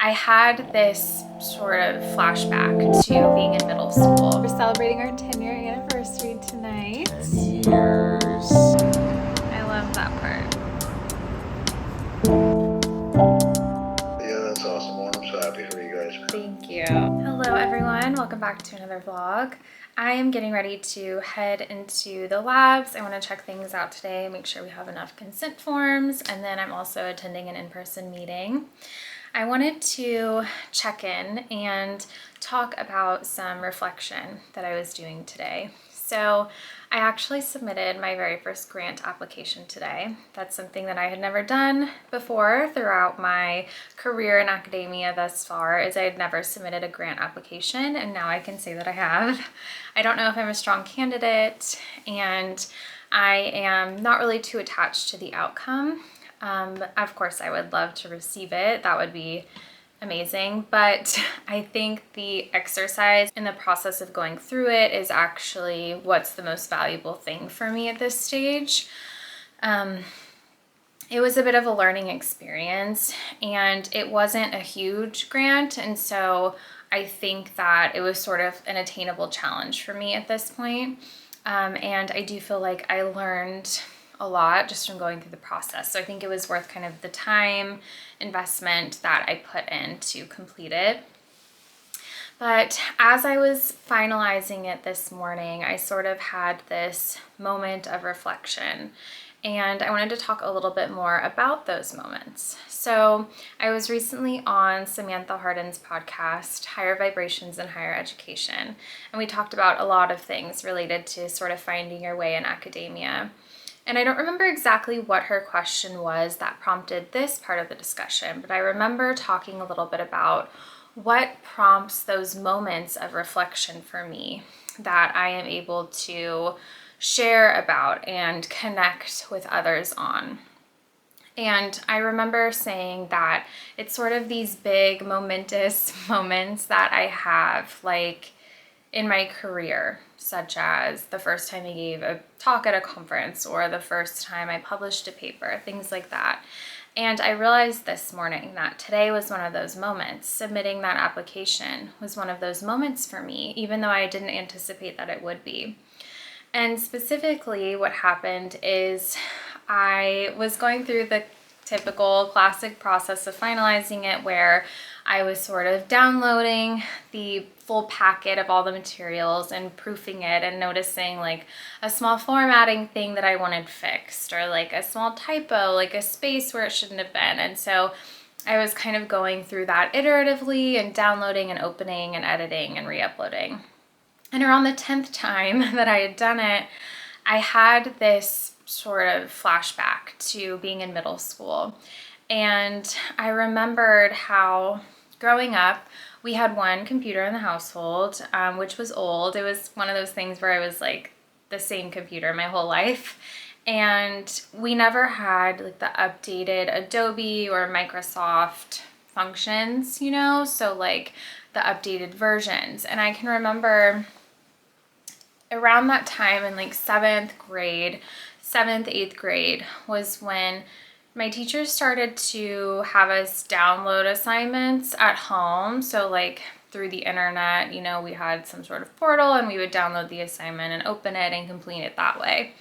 I had this sort of flashback to being in middle school. We're celebrating our 10-year anniversary tonight. 10 years. I love that part. Yeah, that's awesome. Well, I'm so happy for you guys. Thank you. Hello everyone, welcome back to another vlog. I am getting ready to head into the labs. I want to check things out today, make sure we have enough consent forms, and then I'm also attending an in-person meeting. I wanted to check in and talk about some reflection that I was doing today. So I actually submitted my very first grant application today. That's something that I had never done before throughout my career in academia thus far, is I had never submitted a grant application, and now I can say that I have. I don't know if I'm a strong candidate, and I am not really too attached to the outcome. Of course, I would love to receive it. That would be amazing. But I think the exercise in the process of going through it is actually what's the most valuable thing for me at this stage. It was a bit of a learning experience, and it wasn't a huge grant. And so I think that it was sort of an attainable challenge for me at this point. And I do feel like I learned a lot just from going through the process. So I think it was worth kind of the time investment that I put in to complete it. But as I was finalizing it this morning, I sort of had this moment of reflection, and I wanted to talk a little bit more about those moments. So I was recently on Samantha Harden's podcast, Higher Vibrations in Higher Education, and we talked about a lot of things related to sort of finding your way in academia. And I don't remember exactly what her question was that prompted this part of the discussion, but I remember talking a little bit about what prompts those moments of reflection for me that I am able to share about and connect with others on. And I remember saying that it's sort of these big momentous moments that I have, like in my career, such as the first time I gave a talk at a conference or the first time I published a paper, things like that. And I realized this morning that today was one of those moments. Submitting that application was one of those moments for me, even though I didn't anticipate that it would be. And specifically what happened is I was going through the typical classic process of finalizing it, where I was sort of downloading the full packet of all the materials and proofing it and noticing like a small formatting thing that I wanted fixed, or like a small typo, like a space where it shouldn't have been. And so I was kind of going through that iteratively and downloading and opening and editing and re-uploading. And around the 10th time that I had done it, I had this sort of flashback to being in middle school. And I remembered how growing up, we had one computer in the household, which was old. It was one of those things where I was like the same computer my whole life. And we never had like the updated Adobe or Microsoft functions, you know? So like the updated versions. And I can remember around that time in like 7th, 8th grade was when my teachers started to have us download assignments at home. So like through the internet, you know, we had some sort of portal and we would download the assignment and open it and complete it that way.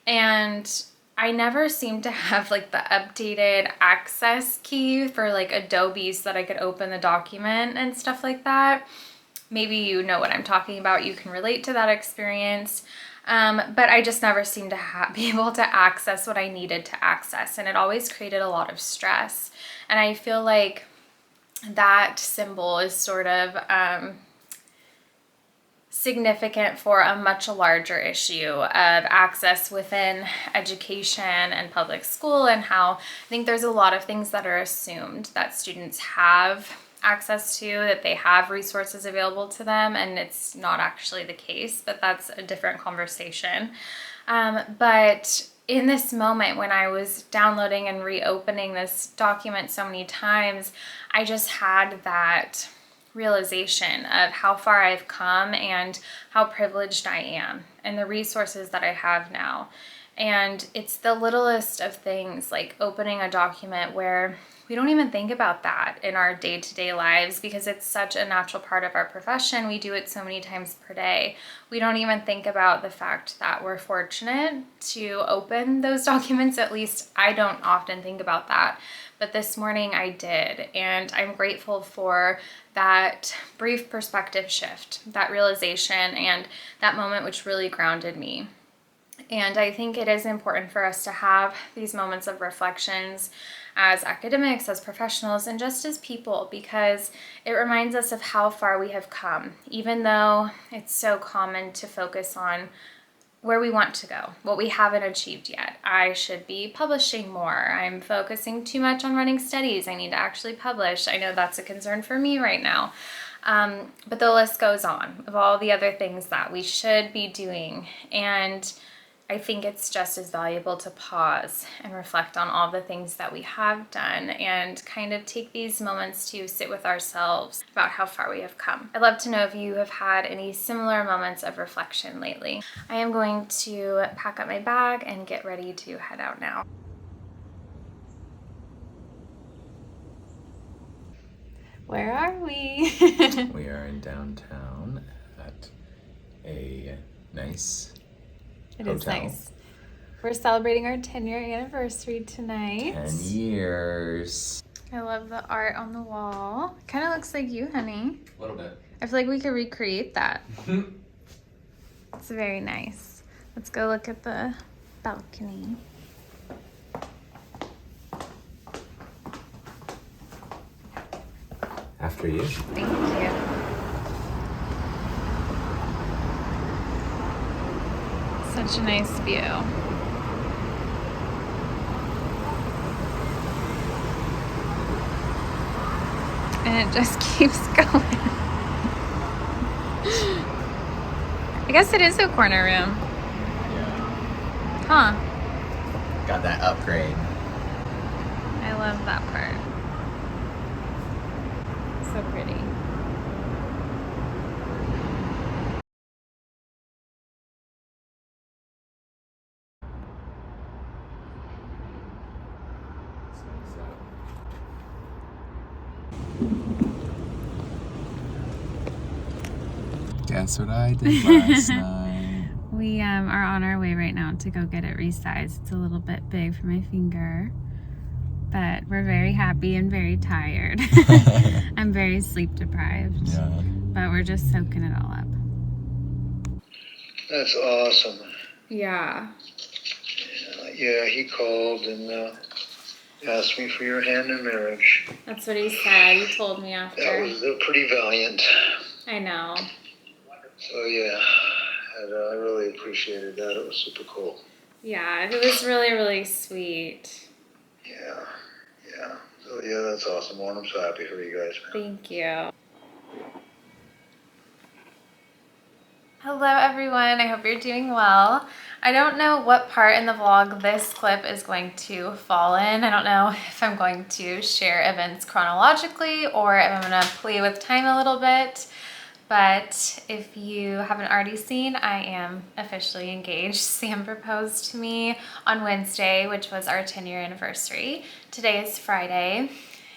And I never seemed to have like the updated access key for like Adobe so that I could open the document and stuff like that. Maybe you know what I'm talking about. You can relate to that experience. But I just never seemed to be able to access what I needed to access. And it always created a lot of stress. And I feel like that symbol is sort of significant for a much larger issue of access within education and public school, and how I think there's a lot of things that are assumed that students have access to, that they have resources available to them, and it's not actually the case, but that's a different conversation. But in this moment when I was downloading and reopening this document so many times, I just had that realization of how far I've come and how privileged I am and the resources that I have now. And it's the littlest of things, like opening a document where we don't even think about that in our day-to-day lives because it's such a natural part of our profession. We do it so many times per day. We don't even think about the fact that we're fortunate to open those documents. At least I don't often think about that. But this morning I did, and I'm grateful for that brief perspective shift, that realization, and that moment which really grounded me. And I think it is important for us to have these moments of reflections as academics, as professionals, and just as people, because it reminds us of how far we have come, even though it's so common to focus on where we want to go, what we haven't achieved yet. I should be publishing more. I'm focusing too much on running studies. I need to actually publish. I know that's a concern for me right now. But the list goes on of all the other things that we should be doing. And I think it's just as valuable to pause and reflect on all the things that we have done and kind of take these moments to sit with ourselves about how far we have come. I'd love to know if you have had any similar moments of reflection lately. I am going to pack up my bag and get ready to head out now. Where are we? We are in downtown at a nice It hotel. is nice. We're celebrating our 10-year anniversary tonight. 10 years. I love the art on the wall. Kind of looks like you, honey. A little bit. I feel like we could recreate that. It's very nice. Let's go look at the balcony. After you. Thank you. Such a nice view. And it just keeps going. I guess it is a corner room. Yeah. Huh. Got that upgrade. I love that part. So pretty. Guess what I did last night? We are on our way right now to go get it resized. It's a little bit big for my finger, but we're very happy and very tired. I'm very sleep deprived, Yeah. but we're just soaking it all up. That's awesome. Yeah. Yeah, he called and asked me for your hand in marriage. That's what he said. He told me That after. was pretty valiant. I know. So yeah, and, I really appreciated that. It was super cool. Yeah, it was really, really sweet. Yeah. So yeah, that's awesome. Well, I'm so happy for you guys, man. Thank you. Hello everyone, I hope you're doing well. I don't know what part in the vlog this clip is going to fall in. I don't know if I'm going to share events chronologically or if I'm gonna play with time a little bit. But if you haven't already seen, I am officially engaged. Sam proposed to me on Wednesday, which was our 10-year anniversary. Today is Friday,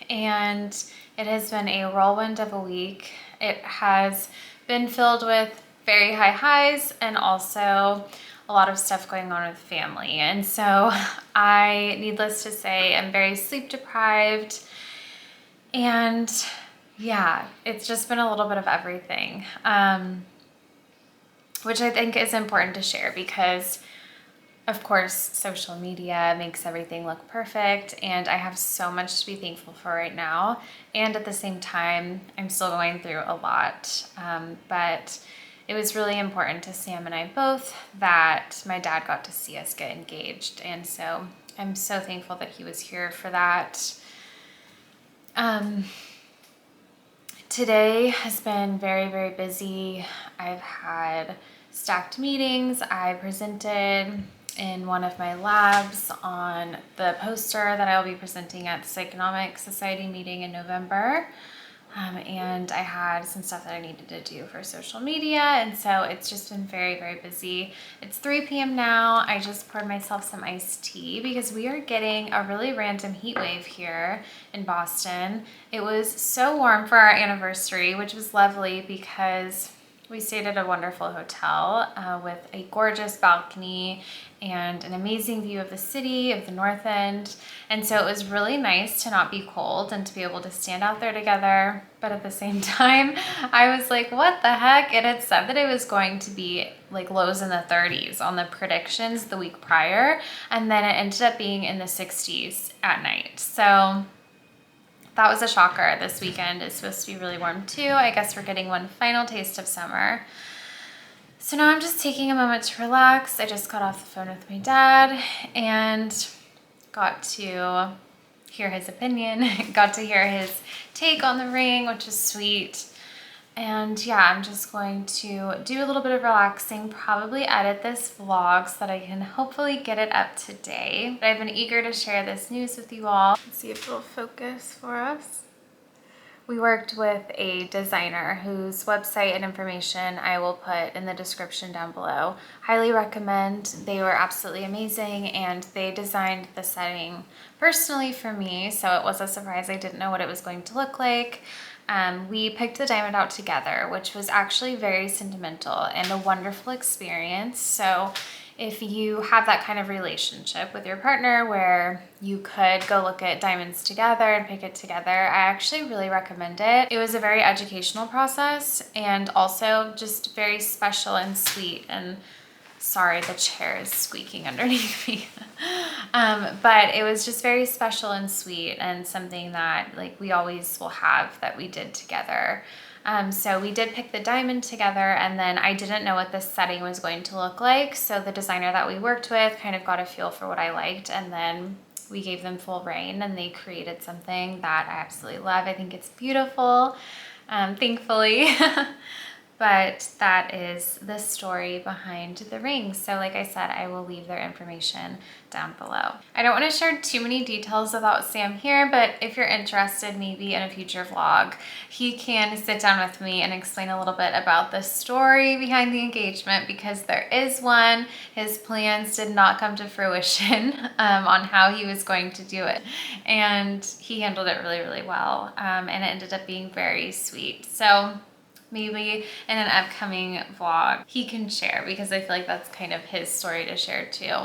and it has been a whirlwind of a week. It has been filled with very high highs and also a lot of stuff going on with family. And so I, needless to say, am very sleep deprived, and yeah, it's just been a little bit of everything, which I think is important to share because, of course, social media makes everything look perfect, and I have so much to be thankful for right now. And at the same time, I'm still going through a lot, but it was really important to Sam and I both that my dad got to see us get engaged, and so I'm so thankful that he was here for that. Today has been very, very busy. I've had stacked meetings. I presented in one of my labs on the poster that I will be presenting at the Psychonomic Society meeting in November. And I had some stuff that I needed to do for social media, and so it's just been very, very busy. It's 3 p.m. now. I just poured myself some iced tea because we are getting a really random heat wave here in Boston. It was so warm for our anniversary, which was lovely because we stayed at a wonderful hotel with a gorgeous balcony and an amazing view of the city, of the North End. And so it was really nice to not be cold and to be able to stand out there together. But at the same time, I was like, what the heck? It had said that it was going to be like lows in the 30s on the predictions the week prior. And then it ended up being in the 60s at night. So that was a shocker. This weekend is supposed to be really warm too. I guess we're getting one final taste of summer. So now I'm just taking a moment to relax. I just got off the phone with my dad and got to hear his opinion, got to hear his take on the ring, which is sweet. And yeah, I'm just going to do a little bit of relaxing, probably edit this vlog so that I can hopefully get it up today. But I've been eager to share this news with you all. Let's see if it'll focus for us. We worked with a designer whose website and information I will put in the description down below. Highly recommend. They were absolutely amazing, and they designed the setting personally for me, so it was a surprise. I didn't know what it was going to look like. We picked the diamond out together, which was actually very sentimental and a wonderful experience. So if you have that kind of relationship with your partner where you could go look at diamonds together and pick it together, I actually really recommend it. It was a very educational process and also just very special and sweet. And sorry, the chair is squeaking underneath me. But it was just very special and sweet, and something that like we always will have that we did together. So we did pick the diamond together, and then I didn't know what this setting was going to look like. So the designer that we worked with kind of got a feel for what I liked, and then we gave them full reign and they created something that I absolutely love. I think it's beautiful, thankfully. But that is the story behind the ring. So like I said, I will leave their information down below. I don't want to share too many details about Sam here, but if you're interested, maybe in a future vlog, he can sit down with me and explain a little bit about the story behind the engagement, because there is one. His plans did not come to fruition on how he was going to do it. And he handled it really, really well. And it ended up being very sweet. So maybe in an upcoming vlog he can share, because I feel like that's kind of his story to share too.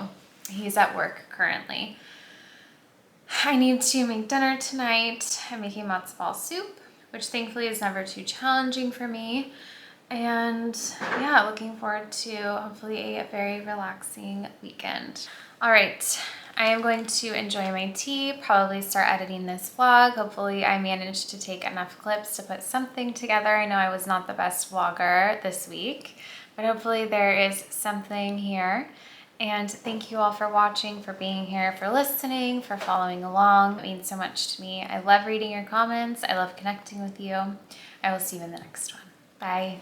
He's at work currently. I need to make dinner tonight. I'm making matzo ball soup, which thankfully is never too challenging for me. And yeah, looking forward to hopefully a very relaxing weekend. All right, I am going to enjoy my tea, probably start editing this vlog. Hopefully I managed to take enough clips to put something together. I know I was not the best vlogger this week, but hopefully there is something here. And thank you all for watching, for being here, for listening, for following along. It means so much to me. I love reading your comments. I love connecting with you. I will see you in the next one. Bye.